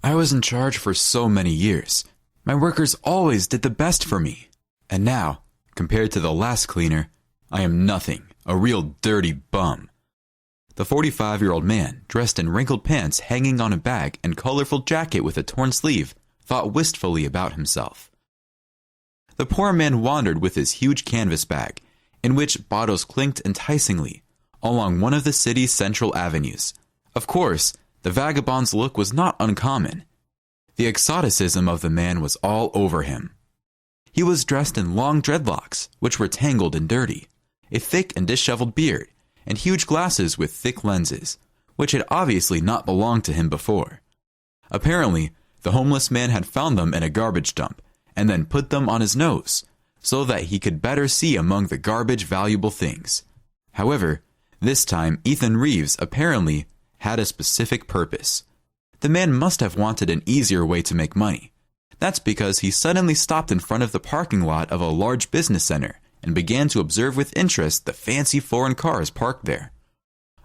I was in charge for so many years. My workers always did the best for me. And now, compared to the last cleaner, I am nothing, a real dirty bum. The 45-year-old man, dressed in wrinkled pants hanging on a bag and colorful jacket with a torn sleeve, thought wistfully about himself. The poor man wandered with his huge canvas bag, in which bottles clinked enticingly, along one of the city's central avenues. Of course, the vagabond's look was not uncommon. The exoticism of the man was all over him. He was dressed in long dreadlocks, which were tangled and dirty, a thick and disheveled beard, and huge glasses with thick lenses, which had obviously not belonged to him before. Apparently, the homeless man had found them in a garbage dump, and then put them on his nose, so that he could better see among the garbage valuable things. However, this time Ethan Reeves apparently had a specific purpose. The man must have wanted an easier way to make money. That's because he suddenly stopped in front of the parking lot of a large business center and began to observe with interest the fancy foreign cars parked there.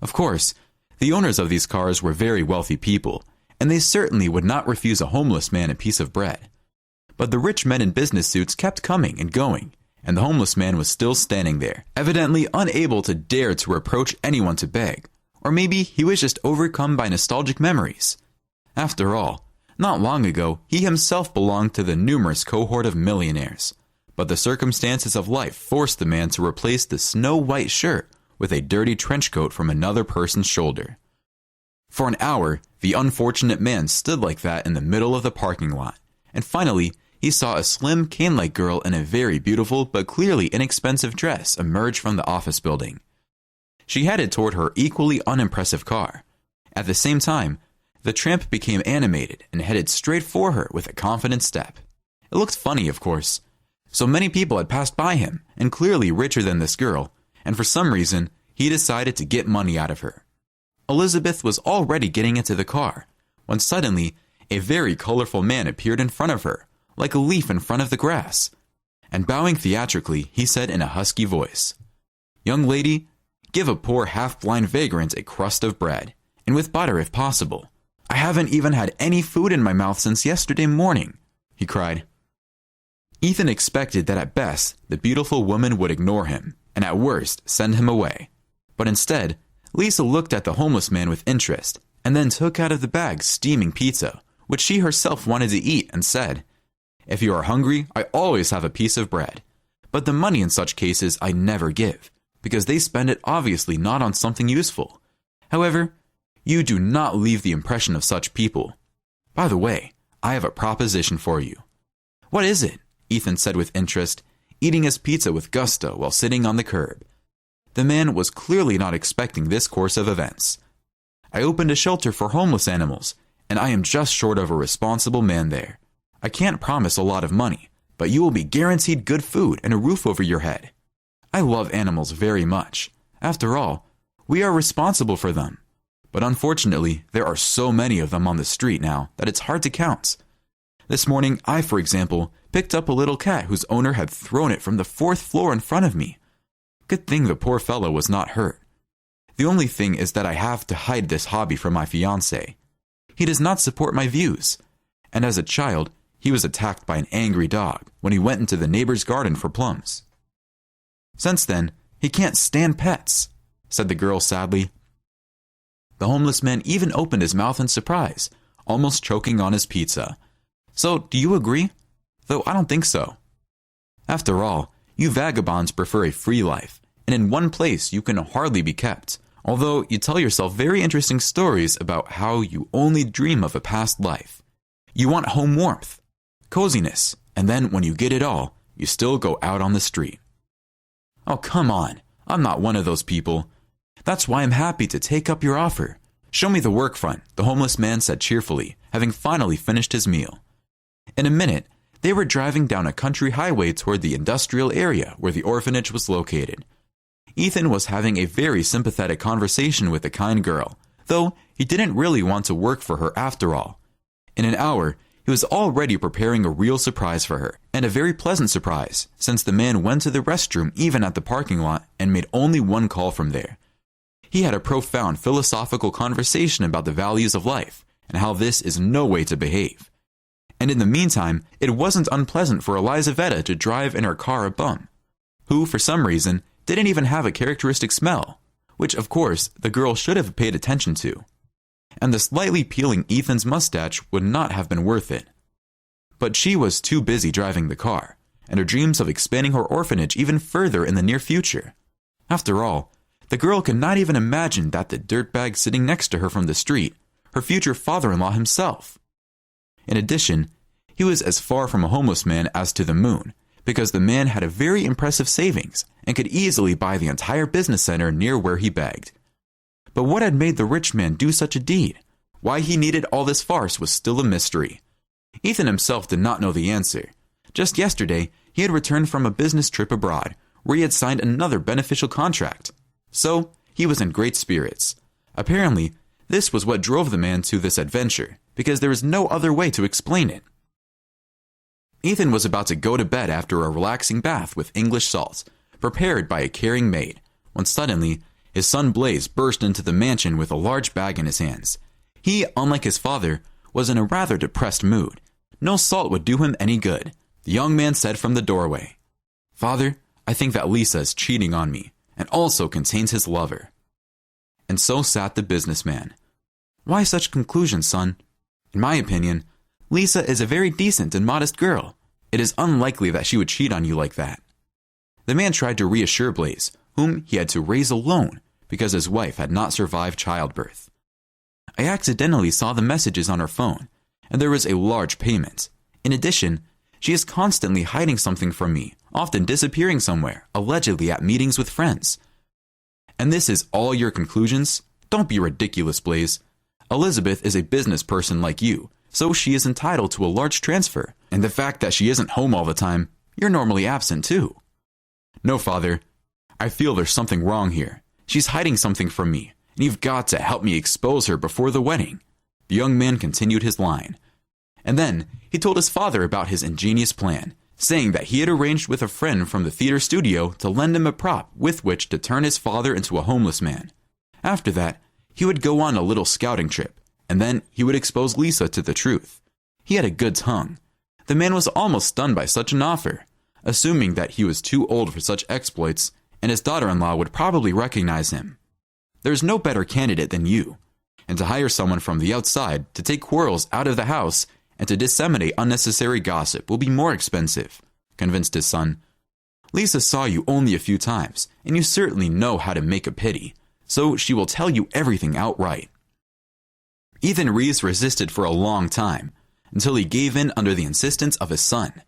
Of course, the owners of these cars were very wealthy people, and they certainly would not refuse a homeless man a piece of bread. But the rich men in business suits kept coming and going, and the homeless man was still standing there, evidently unable to dare to approach anyone to beg, or maybe he was just overcome by nostalgic memories. After all, not long ago, he himself belonged to the numerous cohort of millionaires, but the circumstances of life forced the man to replace the snow-white shirt with a dirty trench coat from another person's shoulder. For an hour, the unfortunate man stood like that in the middle of the parking lot, and finally, he saw a slim, cane-like girl in a very beautiful but clearly inexpensive dress emerge from the office building. She headed toward her equally unimpressive car. At the same time, the tramp became animated and headed straight for her with a confident step. It looked funny, of course. So many people had passed by him, and clearly richer than this girl, and for some reason, he decided to get money out of her. Elizabeth was already getting into the car, when suddenly, a very colorful man appeared in front of her, like a leaf in front of the grass. And bowing theatrically, he said in a husky voice, "Young lady, give a poor half-blind vagrant a crust of bread, and with butter if possible. I haven't even had any food in my mouth since yesterday morning," he cried. Ethan expected that at best, the beautiful woman would ignore him, and at worst, send him away. But instead, Lisa looked at the homeless man with interest, and then took out of the bag steaming pizza, which she herself wanted to eat, and said, "If you are hungry, I always have a piece of bread. But the money in such cases I never give, because they spend it obviously not on something useful. However, you do not leave the impression of such people. By the way, I have a proposition for you." "What is it?" Ethan said with interest, eating his pizza with gusto while sitting on the curb. The man was clearly not expecting this course of events. "I opened a shelter for homeless animals, and I am just short of a responsible man there. I can't promise a lot of money, but you will be guaranteed good food and a roof over your head. I love animals very much. After all, we are responsible for them. But unfortunately, there are so many of them on the street now that it's hard to count. This morning, I, for example, picked up a little cat whose owner had thrown it from the 4th floor in front of me. Good thing the poor fellow was not hurt. The only thing is that I have to hide this hobby from my fiancé. He does not support my views. And as a child, he was attacked by an angry dog when he went into the neighbor's garden for plums. Since then, he can't stand pets," said the girl sadly. The homeless man even opened his mouth in surprise, almost choking on his pizza. "So, do you agree? Though I don't think so. After all, you vagabonds prefer a free life, and in one place you can hardly be kept, although you tell yourself very interesting stories about how you only dream of a past life. You want home warmth, coziness, and then when you get it all, you still go out on the street." "Oh, come on. I'm not one of those people. That's why I'm happy to take up your offer. Show me the work front," the homeless man said cheerfully, having finally finished his meal. In a minute, they were driving down a country highway toward the industrial area where the orphanage was located. Ethan was having a very sympathetic conversation with the kind girl, though he didn't really want to work for her after all. In an hour, he was already preparing a real surprise for her, and a very pleasant surprise, since the man went to the restroom even at the parking lot and made only one call from there. He had a profound philosophical conversation about the values of life, and how this is no way to behave. And in the meantime, it wasn't unpleasant for Elizaveta to drive in her car a bum, who, for some reason, didn't even have a characteristic smell, which, of course, the girl should have paid attention to. And the slightly peeling Ethan's mustache would not have been worth it. But she was too busy driving the car, and her dreams of expanding her orphanage even further in the near future. After all, the girl could not even imagine that the dirtbag sitting next to her from the street, her future father-in-law himself. In addition, he was as far from a homeless man as to the moon, because the man had a very impressive savings and could easily buy the entire business center near where he begged. But what had made the rich man do such a deed? Why he needed all this farce was still a mystery. Ethan himself did not know the answer. Just yesterday, he had returned from a business trip abroad, where he had signed another beneficial contract. So, he was in great spirits. Apparently, this was what drove the man to this adventure, because there is no other way to explain it. Ethan was about to go to bed after a relaxing bath with English salt, prepared by a caring maid, when suddenly, his son Blaze burst into the mansion with a large bag in his hands. He, unlike his father, was in a rather depressed mood. No salt would do him any good. The young man said from the doorway, "Father, I think that Lisa is cheating on me, and also contains his lover." And so sat the businessman. "Why such conclusions, son? In my opinion, Lisa is a very decent and modest girl. It is unlikely that she would cheat on you like that." The man tried to reassure Blaze, whom he had to raise alone because his wife had not survived childbirth. "I accidentally saw the messages on her phone, and there was a large payment. In addition, she is constantly hiding something from me, often disappearing somewhere, allegedly at meetings with friends." "And this is all your conclusions? Don't be ridiculous, Blaze. Elizabeth is a business person like you, so she is entitled to a large transfer, and the fact that she isn't home all the time, you're normally absent too." "No, Father. I feel there's something wrong here. She's hiding something from me, and you've got to help me expose her before the wedding." The young man continued his line. And then he told his father about his ingenious plan, saying that he had arranged with a friend from the theater studio to lend him a prop with which to turn his father into a homeless man. After that, he would go on a little scouting trip, and then he would expose Lisa to the truth. He had a good tongue. The man was almost stunned by such an offer, assuming that he was too old for such exploits, and his daughter-in-law would probably recognize him. "There's no better candidate than you, and to hire someone from the outside to take quarrels out of the house and to disseminate unnecessary gossip will be more expensive," convinced his son. "Lisa saw you only a few times, and you certainly know how to make a pity, so she will tell you everything outright." Ethan Reeves resisted for a long time, until he gave in under the insistence of his son.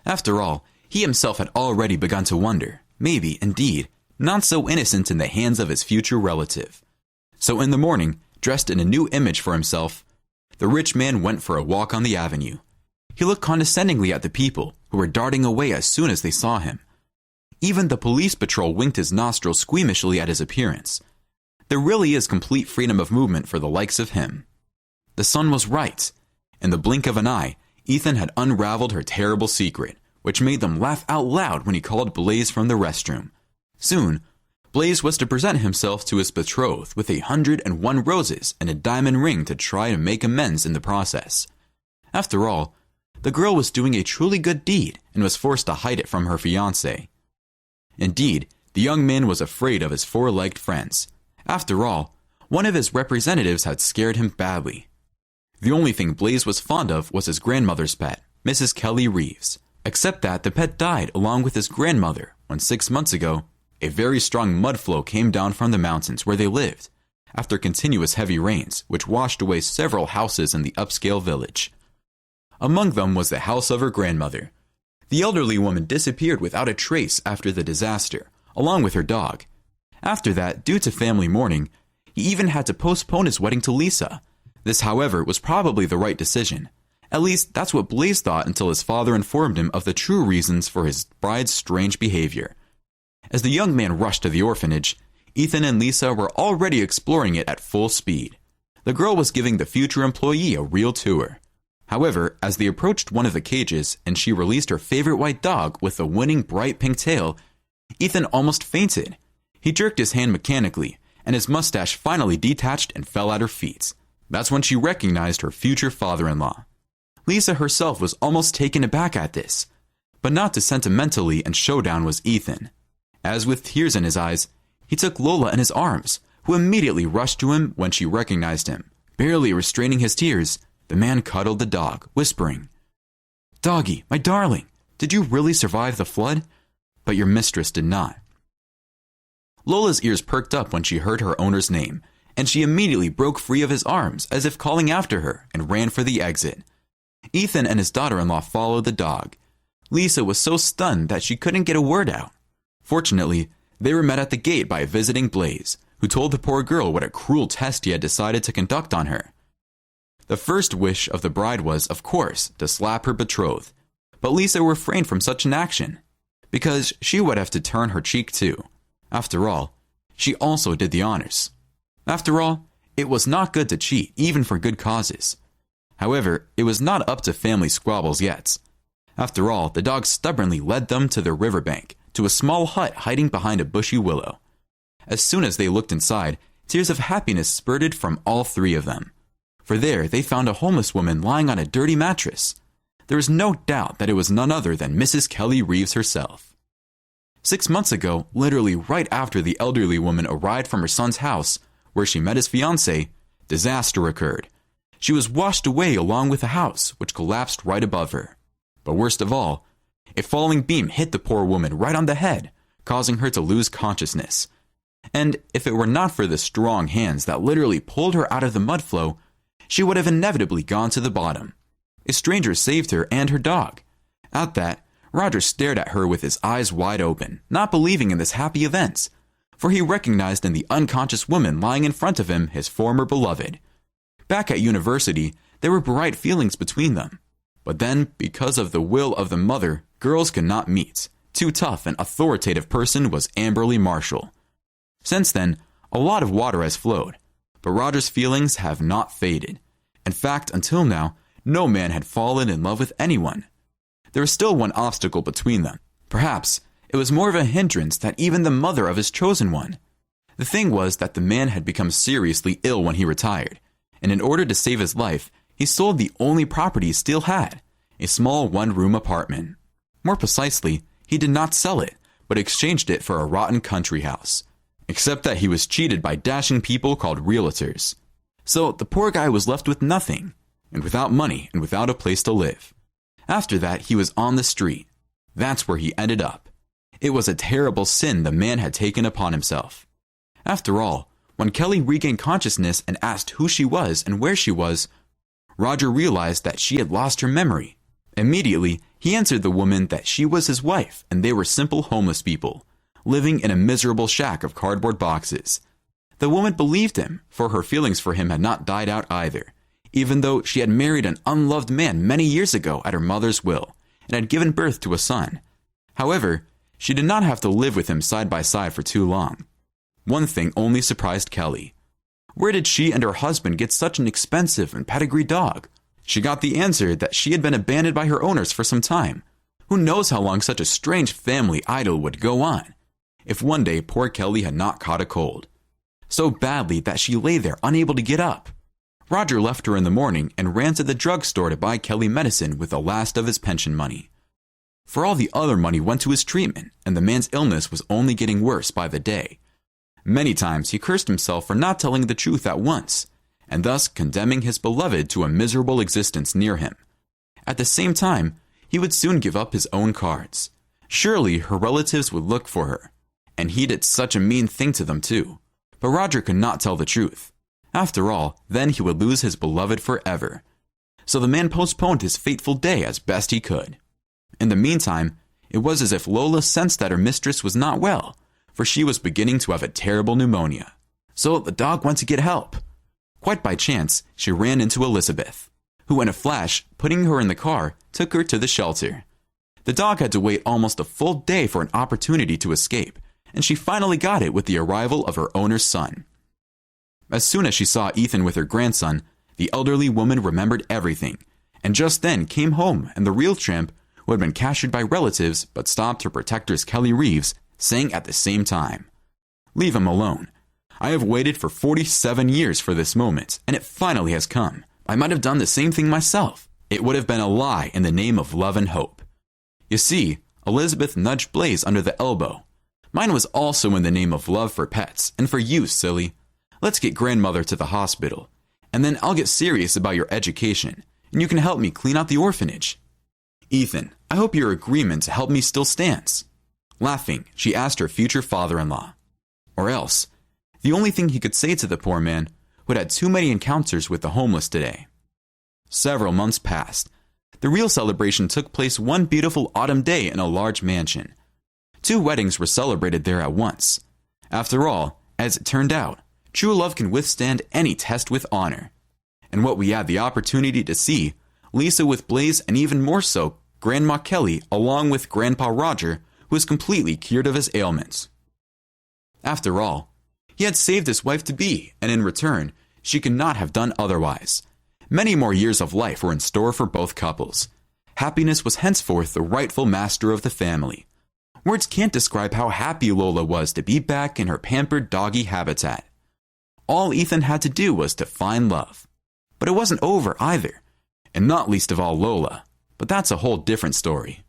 After all, he himself had already begun to wonder, maybe, indeed, not so innocent in the hands of his future relative. So in the morning, dressed in a new image for himself, the rich man went for a walk on the avenue. He looked condescendingly at the people, who were darting away as soon as they saw him. Even the police patrol winked his nostrils squeamishly at his appearance. There really is complete freedom of movement for the likes of him. The son was right. In the blink of an eye, Ethan had unraveled her terrible secret, which made them laugh out loud when he called Blaze from the restroom. Soon, Blaze was to present himself to his betrothed with 101 roses and a diamond ring to try to make amends in the process. After all, the girl was doing a truly good deed and was forced to hide it from her fiancé. Indeed, the young man was afraid of his four-legged friends. After all, one of his representatives had scared him badly. The only thing Blaze was fond of was his grandmother's pet, Mrs. Kelly Reeves, except that the pet died along with his grandmother when 6 months ago, a very strong mud flow came down from the mountains where they lived, after continuous heavy rains which washed away several houses in the upscale village. Among them was the house of her grandmother. The elderly woman disappeared without a trace after the disaster, along with her dog. After that, due to family mourning, he even had to postpone his wedding to Lisa. This, however, was probably the right decision. At least, that's what Blaze thought until his father informed him of the true reasons for his bride's strange behavior. As the young man rushed to the orphanage, Ethan and Lisa were already exploring it at full speed. The girl was giving the future employee a real tour. However, as they approached one of the cages and she released her favorite white dog with a winning bright pink tail, Ethan almost fainted. He jerked his hand mechanically, and his mustache finally detached and fell at her feet. That's when she recognized her future father-in-law. Lisa herself was almost taken aback at this, but not too sentimentally, and showdown was Ethan. As with tears in his eyes, he took Lola in his arms, who immediately rushed to him when she recognized him. Barely restraining his tears, the man cuddled the dog, whispering, "Doggy, my darling, did you really survive the flood?" But your mistress did not. Lola's ears perked up when she heard her owner's name, and she immediately broke free of his arms as if calling after her and ran for the exit. Ethan and his daughter-in-law followed the dog. Lisa was so stunned that she couldn't get a word out. Fortunately, they were met at the gate by a visiting Blaze, who told the poor girl what a cruel test he had decided to conduct on her. The first wish of the bride was, of course, to slap her betrothed, but Lisa refrained from such an action, because she would have to turn her cheek too. After all, she also did the honors. After all, it was not good to cheat, even for good causes. However, it was not up to family squabbles yet. After all, the dog stubbornly led them to their riverbank, to a small hut hiding behind a bushy willow. As soon as they looked inside, tears of happiness spurted from all three of them. For there they found a homeless woman lying on a dirty mattress. There was no doubt that it was none other than Mrs. Kelly Reeves herself. 6 months ago, literally right after the elderly woman arrived from her son's house, where she met his fiancé, disaster occurred. She was washed away along with the house, which collapsed right above her. But worst of all, a falling beam hit the poor woman right on the head, causing her to lose consciousness. And if it were not for the strong hands that literally pulled her out of the mud flow, she would have inevitably gone to the bottom. A stranger saved her and her dog. At that, Roger stared at her with his eyes wide open, not believing in this happy event, for he recognized in the unconscious woman lying in front of him his former beloved. Back at university, there were bright feelings between them. But then, because of the will of the mother, girls could not meet. Too tough and authoritative person was Amberly Marshall. Since then, a lot of water has flowed, but Roger's feelings have not faded. In fact, until now, no man had fallen in love with anyone. There was still one obstacle between them. Perhaps it was more of a hindrance than even the mother of his chosen one. The thing was that the man had become seriously ill when he retired, and in order to save his life, he sold the only property he still had, a small one-room apartment. More precisely, he did not sell it, but exchanged it for a rotten country house. Except that he was cheated by dashing people called realtors. So the poor guy was left with nothing, and without money and without a place to live. After that, he was on the street. That's where he ended up. It was a terrible sin the man had taken upon himself. After all, when Kelly regained consciousness and asked who she was and where she was, Roger realized that she had lost her memory. Immediately, he answered the woman that she was his wife and they were simple homeless people, living in a miserable shack of cardboard boxes. The woman believed him, for her feelings for him had not died out either, even though she had married an unloved man many years ago at her mother's will, and had given birth to a son. However, she did not have to live with him side by side for too long. One thing only surprised Kelly. Where did she and her husband get such an expensive and pedigreed dog? She got the answer that she had been abandoned by her owners for some time. Who knows how long such a strange family idyll would go on, if one day poor Kelly had not caught a cold. So badly that she lay there unable to get up. Roger left her in the morning and ran to the drugstore to buy Kelly medicine with the last of his pension money. For all the other money went to his treatment, and the man's illness was only getting worse by the day. Many times he cursed himself for not telling the truth at once, and thus condemning his beloved to a miserable existence near him. At the same time, he would soon give up his own cards. Surely her relatives would look for her, and he did such a mean thing to them too. But Roger could not tell the truth. After all, then he would lose his beloved forever. So the man postponed his fateful day as best he could. In the meantime, it was as if Lola sensed that her mistress was not well, for she was beginning to have a terrible pneumonia. So the dog went to get help. Quite by chance, she ran into Elizabeth, who in a flash, putting her in the car, took her to the shelter. The dog had to wait almost a full day for an opportunity to escape, and she finally got it with the arrival of her owner's son. As soon as she saw Ethan with her grandson, the elderly woman remembered everything, and just then came home, and the real tramp, who had been captured by relatives but stopped her protectors Kelly Reeves, saying at the same time, "Leave him alone. I have waited for 47 years for this moment, and it finally has come. I might have done the same thing myself. It would have been a lie in the name of love and hope. You see, Elizabeth nudged Blaze under the elbow. Mine was also in the name of love for pets, and for you, silly. Let's get grandmother to the hospital, and then I'll get serious about your education, and you can help me clean out the orphanage. Ethan, I hope your agreement to help me still stands. Laughing, she asked her future father-in-law. Or else, the only thing he could say to the poor man would have had too many encounters with the homeless today. Several months passed. The real celebration took place one beautiful autumn day in a large mansion. 2 weddings were celebrated there at once. After all, as it turned out, true love can withstand any test with honor. And what we had the opportunity to see, Lisa with Blaze, and even more so, Grandma Kelly along with Grandpa Roger, who was completely cured of his ailments. After all, he had saved his wife-to-be, and in return, she could not have done otherwise. Many more years of life were in store for both couples. Happiness was henceforth the rightful master of the family. Words can't describe how happy Lola was to be back in her pampered doggy habitat. All Ethan had to do was to find love. But it wasn't over either, and not least of all Lola. But that's a whole different story.